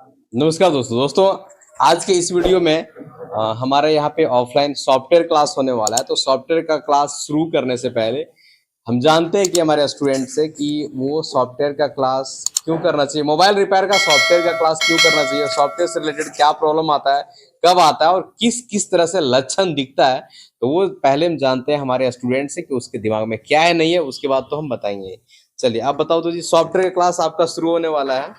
नमस्कार दोस्तों आज के इस वीडियो में हमारे यहाँ पे ऑफलाइन सॉफ्टवेयर क्लास होने वाला है। तो सॉफ्टवेयर का क्लास शुरू करने से पहले हम जानते हैं कि हमारे स्टूडेंट से कि वो सॉफ्टवेयर का क्लास क्यों करना चाहिए, मोबाइल रिपेयर का सॉफ्टवेयर का क्लास क्यों करना चाहिए, सॉफ्टवेयर से रिलेटेड क्या प्रॉब्लम आता है, कब आता है और किस किस तरह से लक्षण दिखता है। तो वो पहले हम जानते हैं हमारे स्टूडेंट से कि उसके दिमाग में क्या है नहीं है, उसके बाद तो हम बताएंगे। चलिए आप बताओ तो जी, सॉफ्टवेयर का क्लास आपका शुरू होने वाला है,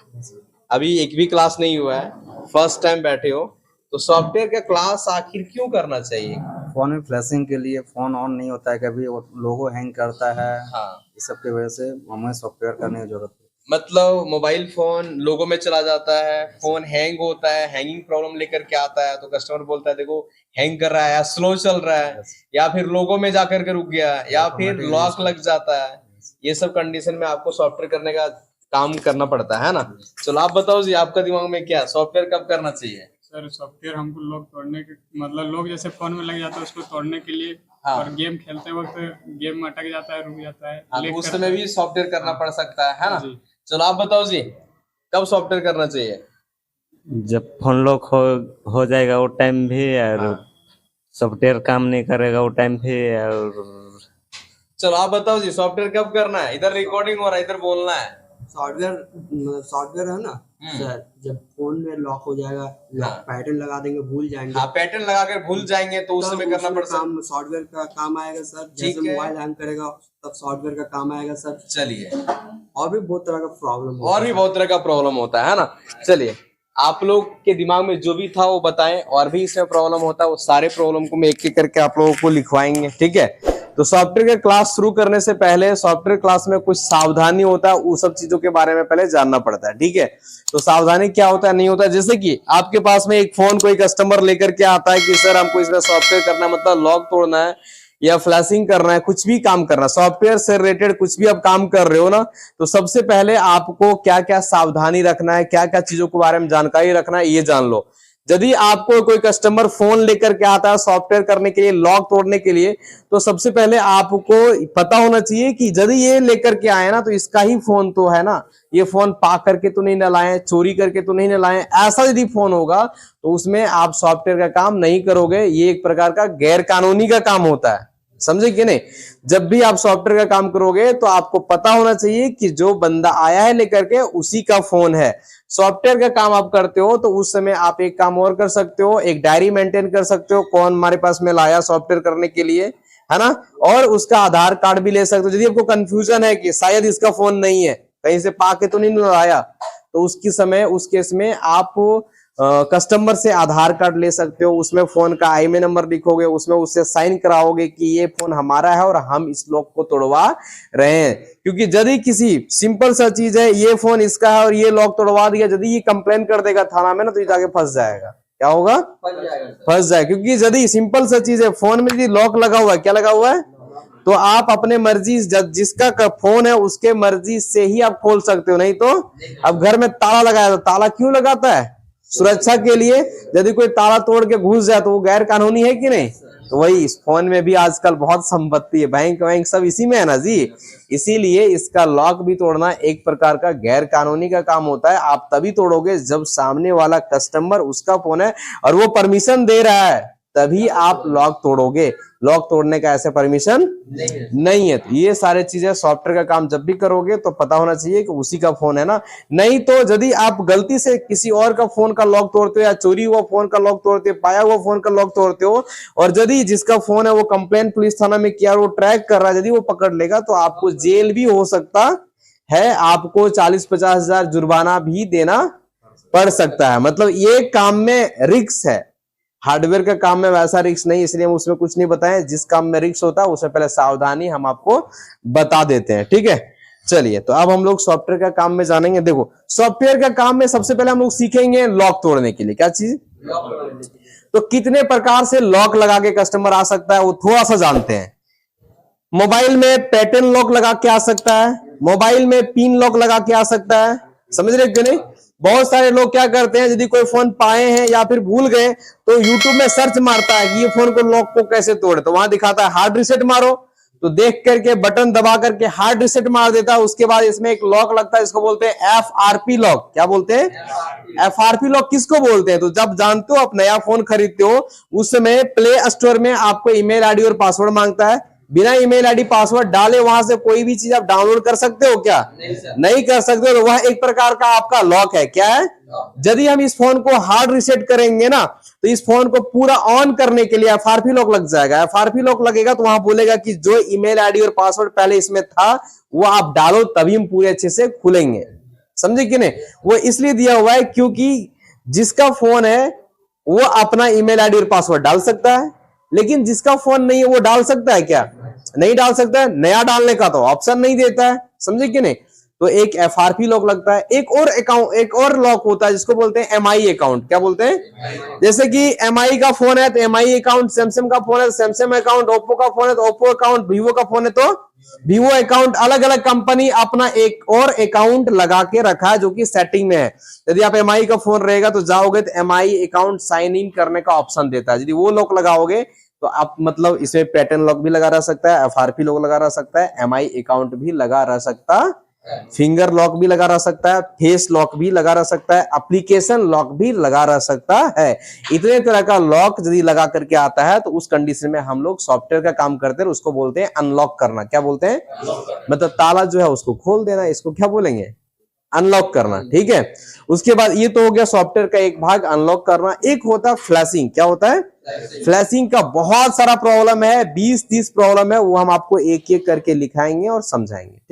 अभी एक भी क्लास नहीं हुआ है, फर्स्ट टाइम बैठे हो, तो सॉफ्टवेयर का क्लास आखिर क्यों करना चाहिए? फोन में फ्लैशिंग के लिए फोन ऑन नहीं होता है, कभी वो लोगो हैंग करता है। हाँ, इस सब की वजह से हमें सॉफ्टवेयर करने की जरूरत है। मतलब मोबाइल फोन लोगो में चला जाता है, फोन हैंग होता है, हैंगिंग प्रॉब्लम लेकर के आता है, तो कस्टमर बोलता है देखो हैंग कर रहा है या स्लो चल रहा है, या फिर लोगो में जाकर के रुक गया, या फिर लॉक लग जाता है। ये सब कंडीशन में आपको सॉफ्टवेयर करने का काम करना पड़ता है ना। चलो आप बताओ जी, आपका दिमाग में क्या सॉफ्टवेयर कब करना चाहिए? सर सॉफ्टवेयर हमको लॉक तोड़ने के मतलब लोग जैसे फोन में लग जाता है उसको तोड़ने के लिए। हाँ। और गेम खेलते वक्त गेम में अटक जाता है, रुक जाता है, हाँ, तो lag उस करता समय है। भी सॉफ्टवेयर करना पड़ सकता है ना। जी। चलो आप बताओ जी, कब सॉफ्टवेयर करना चाहिए? जब फोन लॉक हो जाएगा वो टाइम भी, और हाँ। सॉफ्टवेयर काम नहीं करेगा वो टाइम भी। और चलो आप बताओ जी, सॉफ्टवेयर कब करना है? इधर रिकॉर्डिंग हो रहा है, इधर बोलना है। सॉफ्टवेयर है ना सर, जब फोन में लॉक हो जाएगा, लॉक हाँ। पैटर्न लगा देंगे, भूल जाएंगे। हाँ, पैटर्न लगा कर भूल जाएंगे तो उस तब समय करना उसमें पड़ सकता काम सॉफ्टवेयर का काम आएगा सर। ठीक जैसे है। मोबाइल हैंग करेगा तब सॉफ्टवेयर का काम आएगा सर। है। चलिए, और भी बहुत तरह का प्रॉब्लम और भी बहुत तरह का प्रॉब्लम होता है ना। चलिए, आप लोग के दिमाग में जो भी था वो बताएं, और भी इसमें प्रॉब्लम होता है वो सारे प्रॉब्लम को मैं एक एक करके आप लोगों को लिखवाएंगे, ठीक है। तो सॉफ्टवेयर के क्लास शुरू करने से पहले सॉफ्टवेयर क्लास में कुछ सावधानी होता है, उस सब चीजों के बारे में पहले जानना पड़ता है, ठीक है। तो सावधानी क्या होता है नहीं होता है, जैसे कि आपके पास में एक फोन कोई कस्टमर लेकर के आता है कि सर हमको इसमें सॉफ्टवेयर करना, मतलब लॉक तोड़ना है या फ्लैशिंग करना है, कुछ भी काम करना, सॉफ्टवेयर से रिलेटेड कुछ भी आप काम कर रहे हो ना, तो सबसे पहले आपको क्या क्या सावधानी रखना है, क्या क्या चीजों के बारे में जानकारी रखना है, ये जान लो। यदि आपको कोई कस्टमर फोन लेकर के आता है सॉफ्टवेयर करने के लिए, लॉक तोड़ने के लिए, तो सबसे पहले आपको पता होना चाहिए कि यदि ये लेकर के आए ना तो इसका ही फोन तो है ना, ये फोन पा करके तो नहीं न लाए, चोरी करके तो नहीं न लाए। ऐसा यदि फोन होगा तो उसमें आप सॉफ्टवेयर का काम नहीं करोगे, ये एक प्रकार का गैर कानूनी का काम होता है, समझे कि नहीं। जब भी आप सॉफ्टवेयर का काम करोगे तो आपको पता होना चाहिए कि जो बंदा आया है लेकर के उसी का फोन है। सॉफ्टवेयर का काम आप करते हो तो उस समय आप एक काम और कर सकते हो, एक डायरी मेंटेन कर सकते हो, कौन हमारे पास में लाया सॉफ्टवेयर करने के लिए, है ना। और उसका आधार कार्ड भी ले सकते हो। यदि आपको कंफ्यूजन है कि शायद इसका फोन नहीं है, कहीं से पाके तो नहीं लाया, तो उस केस में आप कस्टमर से आधार कार्ड ले सकते हो, उसमें फोन का IMEI नंबर लिखोगे, उसमें उससे साइन कराओगे कि ये फोन हमारा है और हम इस लॉक को तोड़वा रहे हैं। क्योंकि यदि किसी सिंपल सा चीज है, ये फोन इसका है और ये लॉक तोड़वा दिया, यदि ये कंप्लेन कर देगा थाना में ना, तो ये जाके फंस जाएगा। क्या होगा? फंस जाए। क्योंकि यदि सिंपल सा चीज है, फोन में यदि लॉक लगा हुआ है, क्या लगा हुआ है, तो आप अपने मर्जी, जिसका फोन है उसके मर्जी से ही आप खोल सकते हो। नहीं तो अब घर में ताला लगाया, तो ताला क्यों लगाता है? सुरक्षा के लिए। यदि कोई ताला तोड़ के घुस जाए तो वो गैर कानूनी है कि नहीं। तो वही इस फोन में भी आजकल बहुत संपत्ति है, बैंक वैंक सब इसी में है ना जी। इसीलिए इसका लॉक भी तोड़ना एक प्रकार का गैर कानूनी का काम होता है। आप तभी तोड़ोगे जब सामने वाला कस्टमर, उसका फोन है और वो परमिशन दे रहा है, तभी आप लॉक तोड़ोगे। लॉक तोड़ने का ऐसे परमिशन नहीं है। तो ये सारे चीजें सॉफ्टवेयर का काम जब भी करोगे तो पता होना चाहिए कि उसी का फोन है ना। नहीं तो यदि आप गलती से किसी और का फोन का लॉक तोड़ते हो, या चोरी हुआ फोन का लॉक तोड़ते हो, पाया हुआ फोन का लॉक तोड़ते हो, और यदि जिसका फोन है वो कंप्लेंट पुलिस थाना में किया और वो ट्रैक कर रहा है, यदि वो पकड़ लेगा तो आपको जेल भी हो सकता है, आपको 40-50 हजार जुर्माना भी देना पड़ सकता है। मतलब ये काम में रिस्क है। हार्डवेयर का काम में वैसा रिस्क नहीं, इसलिए हम उसमें कुछ नहीं बताएं। जिस काम में रिस्क होता है उसमें पहले सावधानी हम आपको बता देते हैं, ठीक है। चलिए, तो अब हम लोग सॉफ्टवेयर का काम में जानेंगे। देखो, सॉफ्टवेयर का काम में सबसे पहले हम लोग सीखेंगे लॉक तोड़ने के लिए क्या चीज, तो कितने प्रकार से लॉक लगा के कस्टमर आ सकता है वो थोड़ा सा जानते हैं। मोबाइल में पैटर्न लॉक लगा के आ सकता है, मोबाइल में पिन लॉक लगा के आ सकता है, समझ रहे कि नहीं। बहुत सारे लोग क्या करते हैं, यदि कोई फोन पाए हैं या फिर भूल गए तो YouTube में सर्च मारता है कि ये फोन को लॉक को कैसे तोड़े, तो वहां दिखाता है हार्ड रीसेट मारो, तो देख करके बटन दबा करके हार्ड रिसेट मार देता है। उसके बाद इसमें एक लॉक लगता है, इसको बोलते हैं FRP लॉक। क्या बोलते हैं? FRP लॉक किसको बोलते हैं? तो जब जानते हो आप नया फोन खरीदते हो उस समय प्ले स्टोर में आपको ईमेल आईडी और पासवर्ड मांगता है। बिना ईमेल आईडी पासवर्ड डाले वहां से कोई भी चीज आप डाउनलोड कर सकते हो क्या? नहीं कर सकते। तो वह एक प्रकार का आपका लॉक है। क्या है? यदि हम इस फोन को हार्ड रिसेट करेंगे ना तो इस फोन को पूरा ऑन करने के लिए FRP लॉक लग जाएगा। FRP लॉक लगेगा तो वहां बोलेगा कि जो ईमेल आईडी और पासवर्ड पहले इसमें था वो आप डालो तभी हम पूरे अच्छे से खुलेंगे। समझे कि नहीं? वो इसलिए दिया हुआ है क्योंकि जिसका फोन है वो अपना ईमेल आईडी और पासवर्ड डाल सकता है, लेकिन जिसका फोन नहीं है वो डाल सकता है क्या? नहीं डाल सकता है। नया डालने का तो ऑप्शन नहीं देता है। समझे कि नहीं? तो एक FRP लॉक लगता है। एक और लॉक होता है जिसको बोलते हैं MI अकाउंट। क्या बोलते हैं? जैसे कि MI का फोन है तो MI अकाउंट, सैमसंग का फोन है तो सैमसंग अकाउंट, ओप्पो का फोन है तो ओप्पो अकाउंट, वीवो का फोन है तो वीवो अकाउंट। अलग अलग कंपनी अपना एक और अकाउंट लगा के रखा है जो कि सेटिंग में है। यदि आप MI का फोन रहेगा तो जाओगे तो MI अकाउंट साइन इन करने का ऑप्शन देता है। यदि वो लॉक लगाओगे तो आप मतलब इसमें पैटर्न लॉक भी लगा रह सकता है, FRP लॉक लगा रह सकता है, MI अकाउंट भी लगा रह सकता है, फिंगर लॉक भी लगा रह सकता है, फेस लॉक भी लगा रह सकता है, एप्लीकेशन लॉक भी लगा रह सकता है। इतने तरह का लॉक यदि लगा करके आता है तो उस कंडीशन में हम लोग सॉफ्टवेयर का काम करते हैं, उसको बोलते हैं अनलॉक करना। क्या बोलते हैं? मतलब ताला जो है उसको खोल देना, इसको क्या बोलेंगे? अनलॉक करना। ठीक है। उसके बाद ये तो हो गया सॉफ्टवेयर का एक भाग, अनलॉक करना। एक होता है फ्लैशिंग। क्या होता है? फ्लैशिंग का बहुत सारा प्रॉब्लम है, 20-30 प्रॉब्लम है, वो हम आपको एक एक करके लिखाएंगे और समझाएंगे। ठीक।